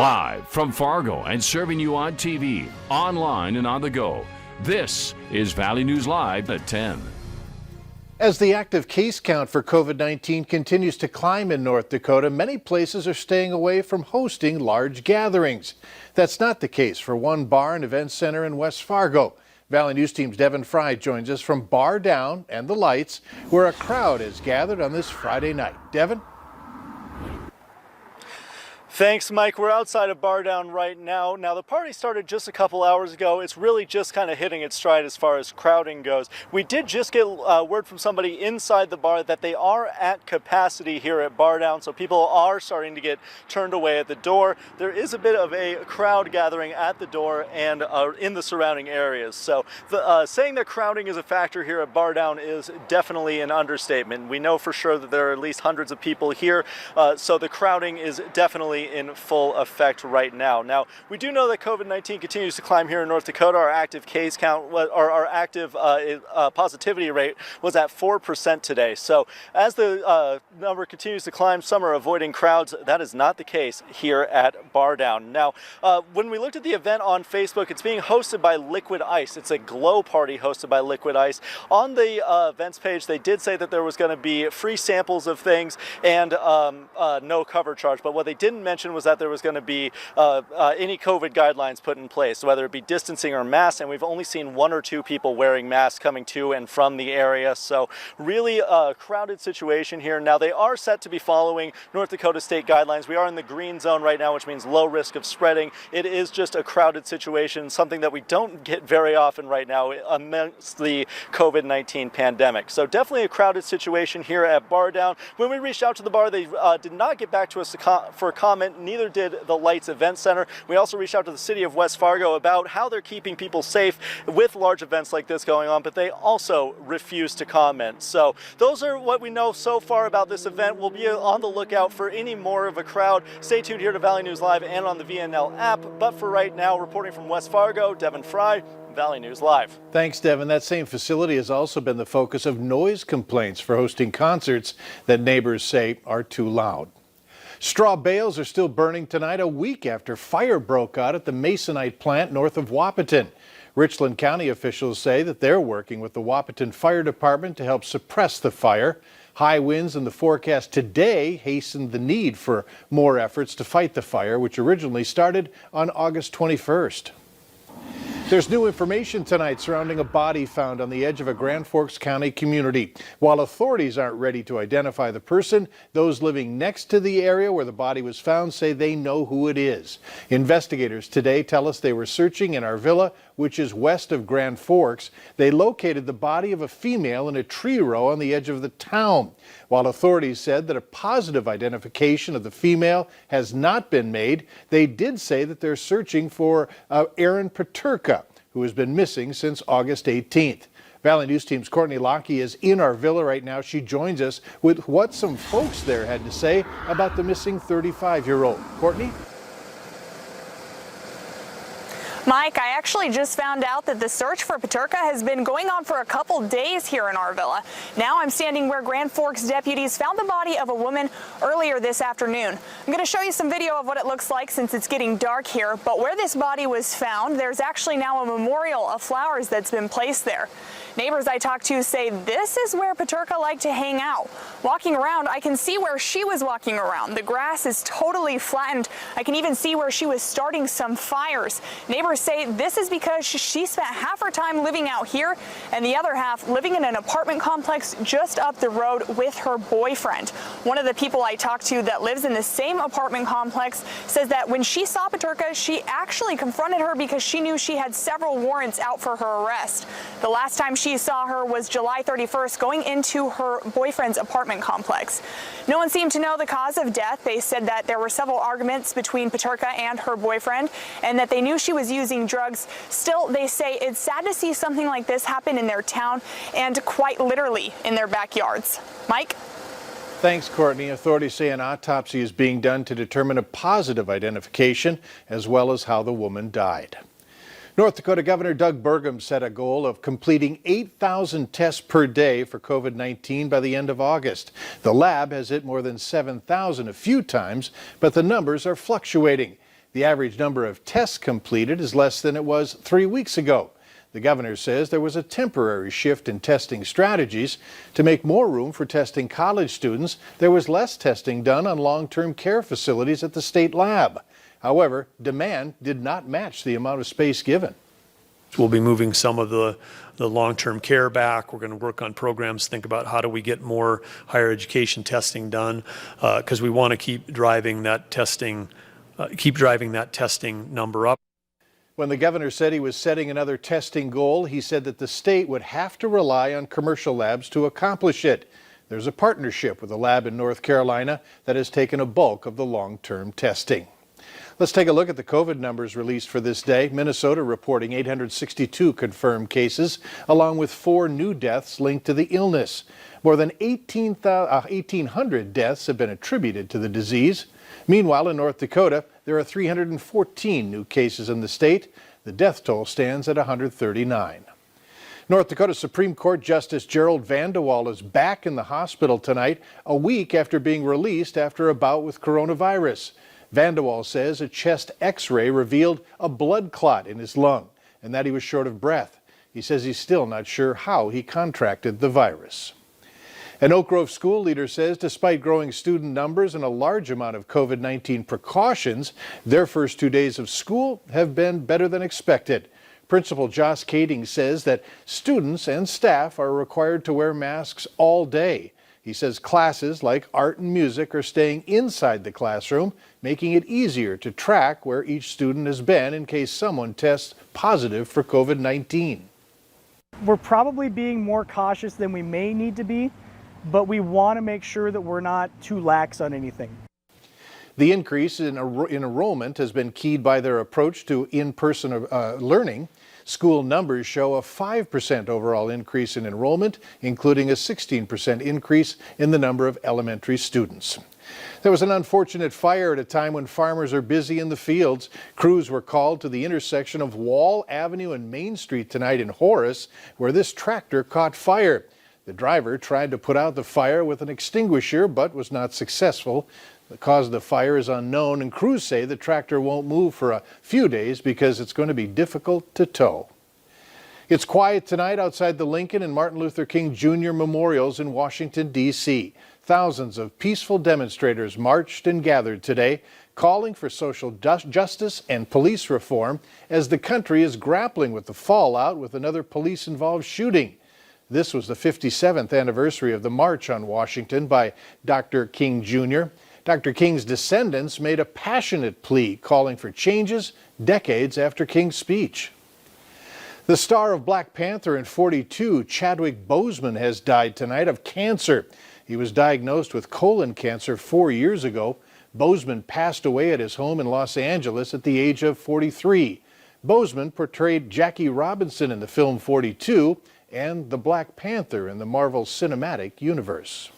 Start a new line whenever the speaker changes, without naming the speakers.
Live from Fargo and serving you on TV, online, and on the go. This is Valley News Live at 10.
As the active case count for COVID-19 continues to climb in North Dakota, many places are staying away from hosting large gatherings. That's not the case for one bar and event center in West Fargo. Valley News Team's Devin Fry joins us from Bar Down and the Lights, where a crowd has gathered on this Friday night. Devin?
Thanks, Mike. We're outside of Bar Down right now. Now, the party started just a couple hours ago. It's really just kind of hitting its stride as far as crowding goes. We did just get word from somebody inside the bar that they are at capacity here at Bar Down, so people are starting to get turned away at the door. There is a bit of a crowd gathering at the door and in the surrounding areas. So saying that crowding is a factor here at Bar Down is definitely an understatement. We know for sure that there are at least hundreds of people here, so the crowding is definitely in full effect right now. Now, we do know that COVID-19 continues to climb here in North Dakota. Our active case count, or our active positivity rate was at 4% today. So as the number continues to climb, some are avoiding crowds. That is not the case here at Bar Down. Now, when we looked at the event on Facebook, it's being hosted by Liquid Ice. It's a glow party hosted by Liquid Ice. On the events page, they did say that there was going to be free samples of things and no cover charge, but what they didn't mention was that there was going to be any COVID guidelines put in place, whether it be distancing or masks, and we've only seen 1 or 2 people wearing masks coming to and from the area, so really a crowded situation here. Now, they are set to be following North Dakota state guidelines. We are in the green zone right now, which means low risk of spreading. It is just a crowded situation, something that we don't get very often right now amidst the COVID-19 pandemic. So definitely a crowded situation here at Bar Down. When we reached out to the bar, they did not get back to us for a comment. Neither did the Lights Event Center. We also reached out to the city of West Fargo about how they're keeping people safe with large events like this going on, but they also refused to comment. So those are what we know so far about this event. We'll be on the lookout for any more of a crowd. Stay tuned here to Valley News Live and on the VNL app. But for right now, reporting from West Fargo, Devin Fry, Valley News Live.
Thanks, Devin. That same facility has also been the focus of noise complaints for hosting concerts that neighbors say are too loud. Straw bales are still burning tonight, a week after fire broke out at the Masonite plant north of Wahpeton. Richland County officials say that they're working with the Wahpeton Fire Department to help suppress the fire. High winds in the forecast today hastened the need for more efforts to fight the fire, which originally started on August 21st. There's new information tonight surrounding a body found on the edge of a Grand Forks County community. While authorities aren't ready to identify the person, those living next to the area where the body was found say they know who it is. Investigators today tell us they were searching in Arvilla, which is west of Grand Forks. They located the body of a female in a tree row on the edge of the town. While authorities said that a positive identification of the female has not been made, they did say that they're searching for Erin Paterka, who has been missing since August 18th. Valley News Team's Courtney Lockie is in Arvilla right now. She joins us with what some folks there had to say about the missing 35-year-old. Courtney?
Mike, I actually just found out that the search for Paterka has been going on for a couple days here in Arvilla. Now I'm standing where Grand Forks deputies found the body of a woman earlier this afternoon. I'm going to show you some video of what it looks like since it's getting dark here, but where this body was found, there's actually now a memorial of flowers that's been placed there. Neighbors I talked to say this is where Paterka liked to hang out. Walking around, I can see where she was walking around. The grass is totally flattened. I can even see where she was starting some fires. Neighbors say this is because she spent half her time living out here and the other half living in an apartment complex just up the road with her boyfriend. One of the people I talked to that lives in the same apartment complex says that when she saw Paterka, she actually confronted her because she knew she had several warrants out for her arrest. The last time she saw her was July 31st going into her boyfriend's apartment complex. No one seemed to know the cause of death. They said that there were several arguments between Paterka and her boyfriend and that they knew she was using drugs. Still, they say it's sad to see something like this happen in their town and quite literally in their backyards. Mike?
Thanks, Courtney. Authorities say an autopsy is being done to determine a positive identification as well as how the woman died. North Dakota Governor Doug Burgum set a goal of completing 8,000 tests per day for COVID-19 by the end of August. The lab has hit more than 7,000 a few times, but the numbers are fluctuating. The average number of tests completed is less than it was 3 weeks ago. The governor says there was a temporary shift in testing strategies. To make more room for testing college students, there was less testing done on long-term care facilities at the state lab. However, demand did not match the amount of space given.
We'll be moving some of the long-term care back. We're going to work on programs, think about how do we get more higher education testing done, because we want to keep driving that testing number up.
When the governor said he was setting another testing goal, he said that the state would have to rely on commercial labs to accomplish it. There's a partnership with a lab in North Carolina that has taken a bulk of the long-term testing. Let's take a look at the COVID numbers released for this day. Minnesota reporting 862 confirmed cases, along with 4 new deaths linked to the illness. More than 1,800 deaths have been attributed to the disease. Meanwhile, in North Dakota, there are 314 new cases in the state. The death toll stands at 139. North Dakota Supreme Court Justice Gerald Vandewall is back in the hospital tonight, a week after being released after a bout with coronavirus. Vandewall says a chest x-ray revealed a blood clot in his lung and that he was short of breath. He says he's still not sure how he contracted the virus. An Oak Grove school leader says despite growing student numbers and a large amount of COVID-19 precautions, their first 2 days of school have been better than expected. Principal Joss Kading says that students and staff are required to wear masks all day. He says classes like art and music are staying inside the classroom, making it easier to track where each student has been in case someone tests positive for COVID-19.
We're probably being more cautious than we may need to be, but we want to make sure that we're not too lax on anything.
The increase in enrollment has been keyed by their approach to in-person learning. School numbers show a 5% overall increase in enrollment, including a 16% increase in the number of elementary students. There was an unfortunate fire at a time when farmers are busy in the fields. Crews were called to the intersection of Wall Avenue and Main Street tonight in Horace, where this tractor caught fire. The driver tried to put out the fire with an extinguisher, but was not successful. The cause of the fire is unknown, and crews say the tractor won't move for a few days because it's going to be difficult to tow. It's quiet tonight outside the Lincoln and Martin Luther King Jr. memorials in Washington, D.C. Thousands of peaceful demonstrators marched and gathered today, calling for social justice and police reform as the country is grappling with the fallout with another police-involved shooting. This was the 57th anniversary of the March on Washington by Dr. King Jr. Dr. King's descendants made a passionate plea calling for changes decades after King's speech. The star of Black Panther and 42, Chadwick Boseman, has died tonight of cancer. He was diagnosed with colon cancer 4 years ago. Boseman passed away at his home in Los Angeles at the age of 43. Boseman portrayed Jackie Robinson in the film 42 and the Black Panther in the Marvel Cinematic Universe.